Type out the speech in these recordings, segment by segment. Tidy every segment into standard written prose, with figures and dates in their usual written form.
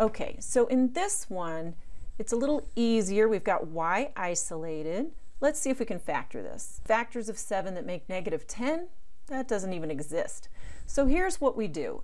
Okay, so in this one, it's a little easier. We've got y isolated. Let's see if we can factor this. Factors of 7 that make -10, that doesn't even exist. So here's what we do.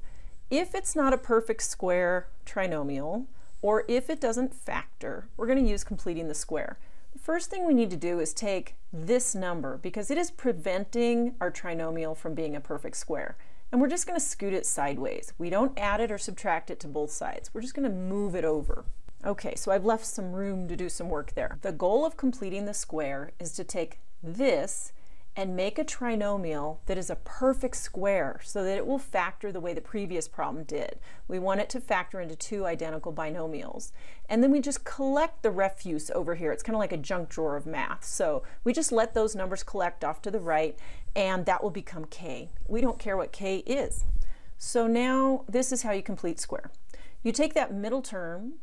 If it's not a perfect square trinomial, or if it doesn't factor, we're going to use completing the square. The first thing we need to do is take this number, because it is preventing our trinomial from being a perfect square. And we're just going to scoot it sideways. We don't add it or subtract it to both sides. We're just going to move it over. Okay, so I've left some room to do some work there. The goal of completing the square is to take this and make a trinomial that is a perfect square so that it will factor the way the previous problem did. We want it to factor into two identical binomials. And then we just collect the refuse over here. It's kind of like a junk drawer of math. So we just let those numbers collect off to the right, and that will become k. We don't care what k is. So now this is how you complete square. You take that middle term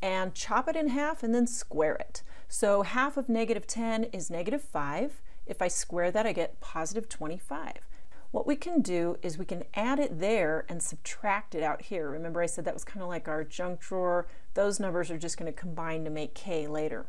and chop it in half and then square it. So half of -10 is -5. If I square that, I get +25. What we can do is we can add it there and subtract it out here. Remember I said that was kind of like our junk drawer. Those numbers are just going to combine to make k later.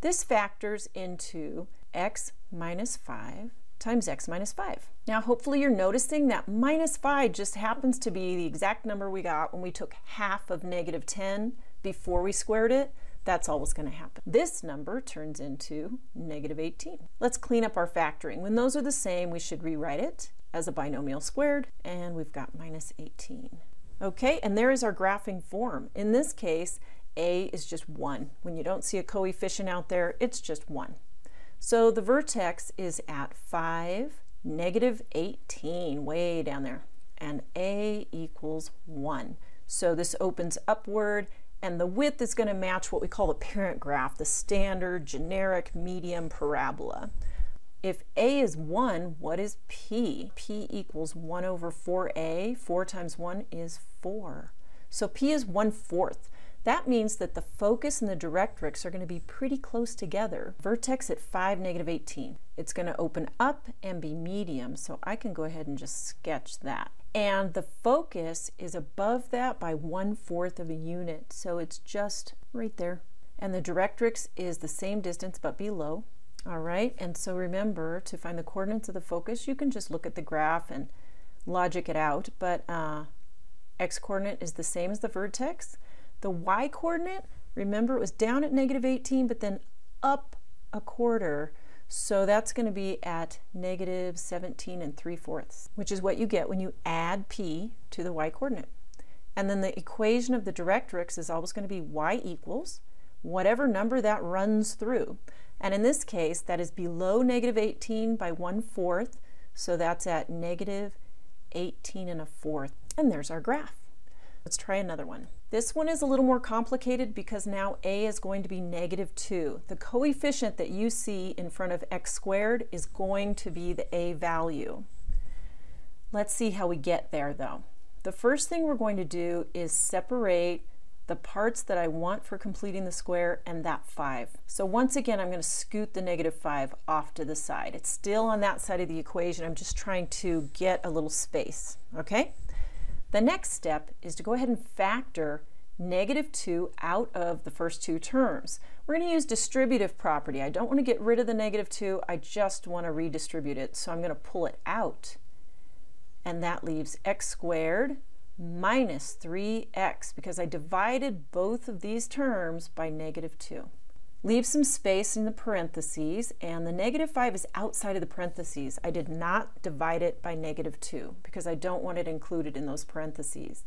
This factors into x minus 5 times x minus 5. Now hopefully you're noticing that -5 just happens to be the exact number we got when we took half of -10 before we squared it. That's always going to happen. This number turns into -18. Let's clean up our factoring. When those are the same, we should rewrite it as a binomial squared, and we've got -18. Okay, and there is our graphing form. In this case, a is just 1. When you don't see a coefficient out there, it's just 1. So the vertex is at 5, -18, way down there, and a equals 1. So this opens upward, and the width is going to match what we call the parent graph, the standard generic medium parabola. If a is 1, what is p? P equals 1 over 4a. 4 times 1 is 4. So p is 1/4. That means that the focus and the directrix are going to be pretty close together. Vertex at 5, -18. It's going to open up and be medium, so I can go ahead and just sketch that. And the focus is above that by 1/4 of a unit, so it's just right there. And the directrix is the same distance but below. All right, and so remember, to find the coordinates of the focus, you can just look at the graph and logic it out, but x-coordinate is the same as the vertex. The y-coordinate, remember, it was down at -18, but then up a quarter. So that's going to be at -17 3/4, which is what you get when you add p to the y-coordinate. And then the equation of the directrix is always going to be y equals whatever number that runs through. And in this case, that is below -18 by 1/4, so that's at -18 1/4. And there's our graph. Let's try another one. This one is a little more complicated because now a is going to be -2. The coefficient that you see in front of x squared is going to be the a value. Let's see how we get there though. The first thing we're going to do is separate the parts that I want for completing the square and that 5. So once again, I'm going to scoot the -5 off to the side. It's still on that side of the equation. I'm just trying to get a little space, okay? The next step is to go ahead and factor -2 out of the first two terms. We're going to use distributive property. I don't want to get rid of the -2, I just want to redistribute it. So I'm going to pull it out, and that leaves x squared minus 3x, because I divided both of these terms by -2. Leave some space in the parentheses, and the -5 is outside of the parentheses. I did not divide it by -2 because I don't want it included in those parentheses.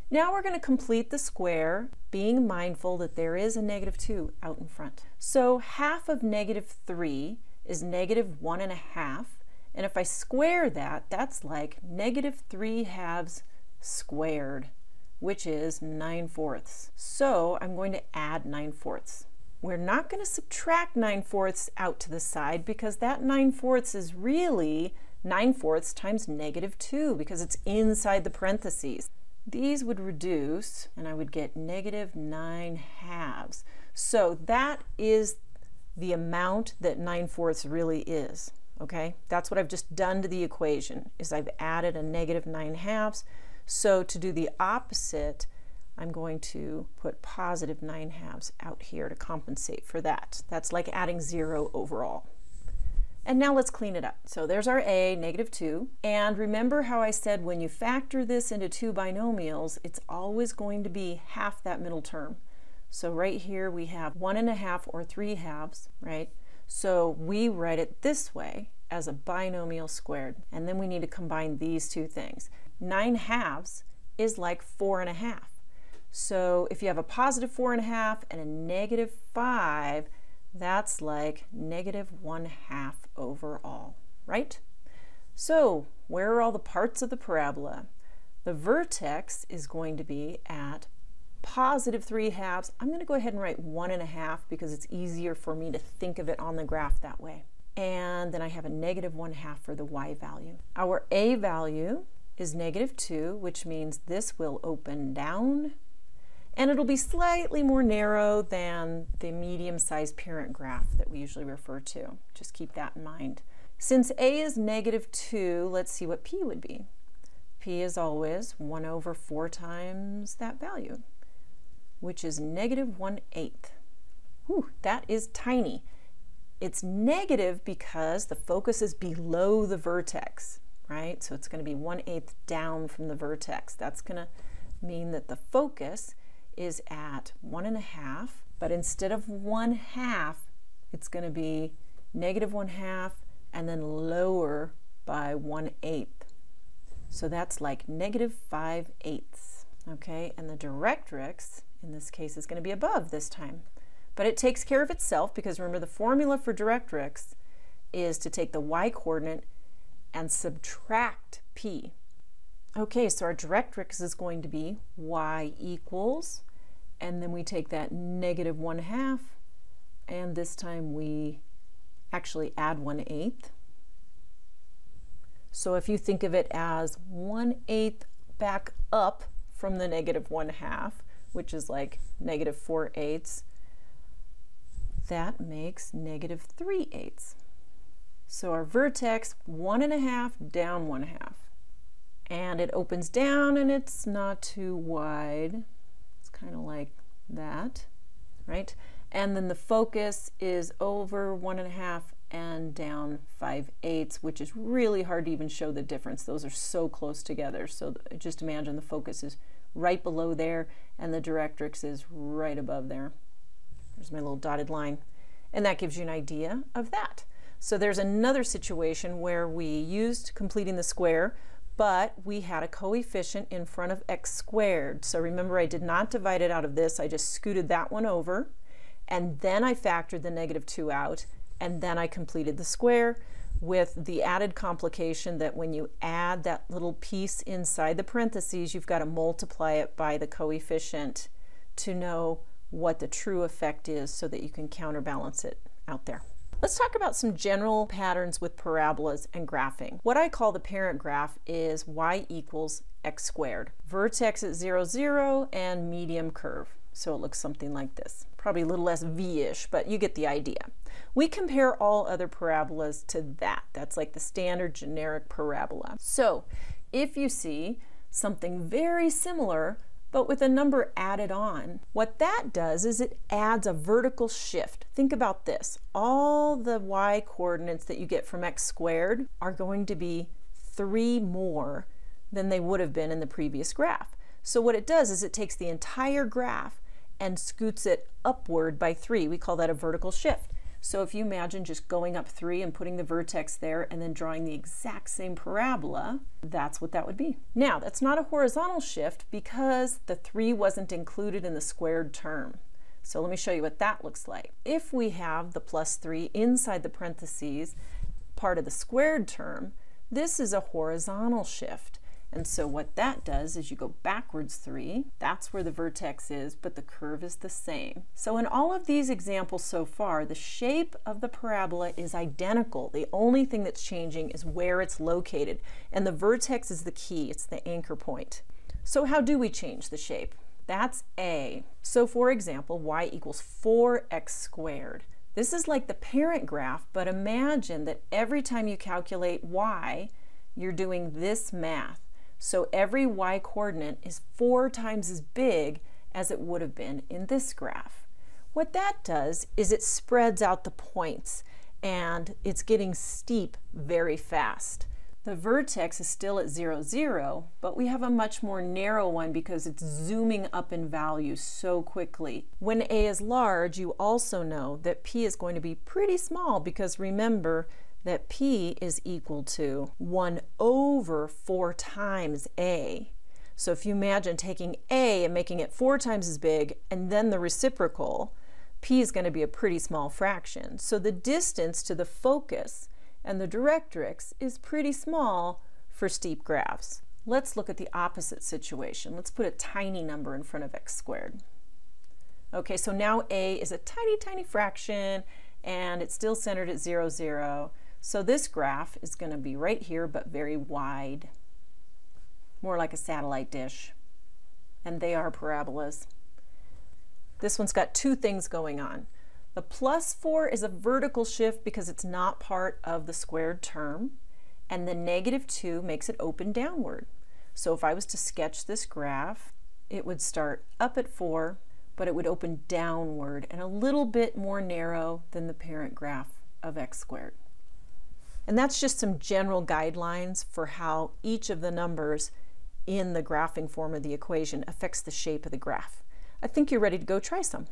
Now we're going to complete the square, being mindful that there is a -2 out in front. So half of -3 is -1.5, and if I square that, that's like -3/2 squared, which is 9/4. So I'm going to add 9/4. We're not going to subtract 9/4 out to the side because that 9/4 is really 9/4 times -2 because it's inside the parentheses. These would reduce and I would get -9/2. So that is the amount that 9/4 really is. Okay, that's what I've just done to the equation, is I've added a -9/2. So to do the opposite, I'm going to put positive 9/2 out here to compensate for that. That's like adding 0 overall. And now let's clean it up. So there's our a, -2. And remember how I said when you factor this into two binomials, it's always going to be half that middle term. So right here we have 1.5 or 3/2, right? So we write it this way as a binomial squared. And then we need to combine these two things. 9/2 is like 4.5. So if you have a positive 4.5 and a -5, that's like -1/2 overall, right? So where are all the parts of the parabola? The vertex is going to be at positive 3/2. I'm going to go ahead and write 1.5 because it's easier for me to think of it on the graph that way. And then I have a -1/2 for the y value. Our a value is -2, which means this will open down. And it'll be slightly more narrow than the medium-sized parent graph that we usually refer to. Just keep that in mind. Since a is -2, let's see what p would be. P is always 1/4 times that value, which is -1/8. Whew, that is tiny. It's negative because the focus is below the vertex, right? So it's going to be 1/8 down from the vertex. That's going to mean that the focus is at 1.5, but instead of 1/2, it's going to be -1/2 and then lower by 1/8. So that's like -5/8. Okay, and the directrix in this case is going to be above this time. But it takes care of itself because remember the formula for directrix is to take the y coordinate and subtract p. Okay, so our directrix is going to be y equals, and then we take that -1/2, and this time we actually add 1/8. So if you think of it as 1/8 back up from the -1/2, which is like -4/8, that makes -3/8. So our vertex, 1.5 down 1/2. And it opens down and it's not too wide. It's kind of like that, right? And then the focus is over 1.5 and down 5/8, which is really hard to even show the difference. Those are so close together. So just imagine the focus is right below there and the directrix is right above there. There's my little dotted line. And that gives you an idea of that. So there's another situation where we used completing the square, but we had a coefficient in front of x squared. So remember, I did not divide it out of this. I just scooted that one over, and then I factored the -2 out, and then I completed the square with the added complication that when you add that little piece inside the parentheses, you've got to multiply it by the coefficient to know what the true effect is so that you can counterbalance it out there. Let's talk about some general patterns with parabolas and graphing. What I call the parent graph is y equals x squared. Vertex at 0, 0, and medium curve. So it looks something like this. Probably a little less V-ish, but you get the idea. We compare all other parabolas to that. That's like the standard generic parabola. So if you see something very similar, but with a number added on, what that does is it adds a vertical shift. Think about this. All the y coordinates that you get from x squared are going to be 3 more than they would have been in the previous graph. So what it does is it takes the entire graph and scoots it upward by 3. We call that a vertical shift. So if you imagine just going up 3 and putting the vertex there and then drawing the exact same parabola, that's what that would be. Now, that's not a horizontal shift because the 3 wasn't included in the squared term. So let me show you what that looks like. If we have the +3 inside the parentheses, part of the squared term, this is a horizontal shift. And so what that does is you go backwards 3, that's where the vertex is, but the curve is the same. So in all of these examples so far, the shape of the parabola is identical. The only thing that's changing is where it's located. And the vertex is the key, it's the anchor point. So how do we change the shape? That's A. So for example, y equals 4x squared. This is like the parent graph, but imagine that every time you calculate y, you're doing this math. So every y coordinate is 4 times as big as it would have been in this graph. What that does is it spreads out the points, and it's getting steep very fast. The vertex is still at 0, 0, but we have a much more narrow one because it's zooming up in value so quickly. When A is large, you also know that P is going to be pretty small, because remember that P is equal to 1 over 4 times A. So if you imagine taking A and making it 4 times as big and then the reciprocal, P is going to be a pretty small fraction. So the distance to the focus and the directrix is pretty small for steep graphs. Let's look at the opposite situation. Let's put a tiny number in front of x squared. Okay, so now A is a tiny, tiny fraction, and it's still centered at 0, 0. So this graph is going to be right here, but very wide, more like a satellite dish. And they are parabolas. This one's got two things going on. The plus 4 is a vertical shift because it's not part of the squared term, and the negative 2 makes it open downward. So if I was to sketch this graph, it would start up at 4, but it would open downward and a little bit more narrow than the parent graph of x squared. And that's just some general guidelines for how each of the numbers in the graphing form of the equation affects the shape of the graph. I think you're ready to go try some.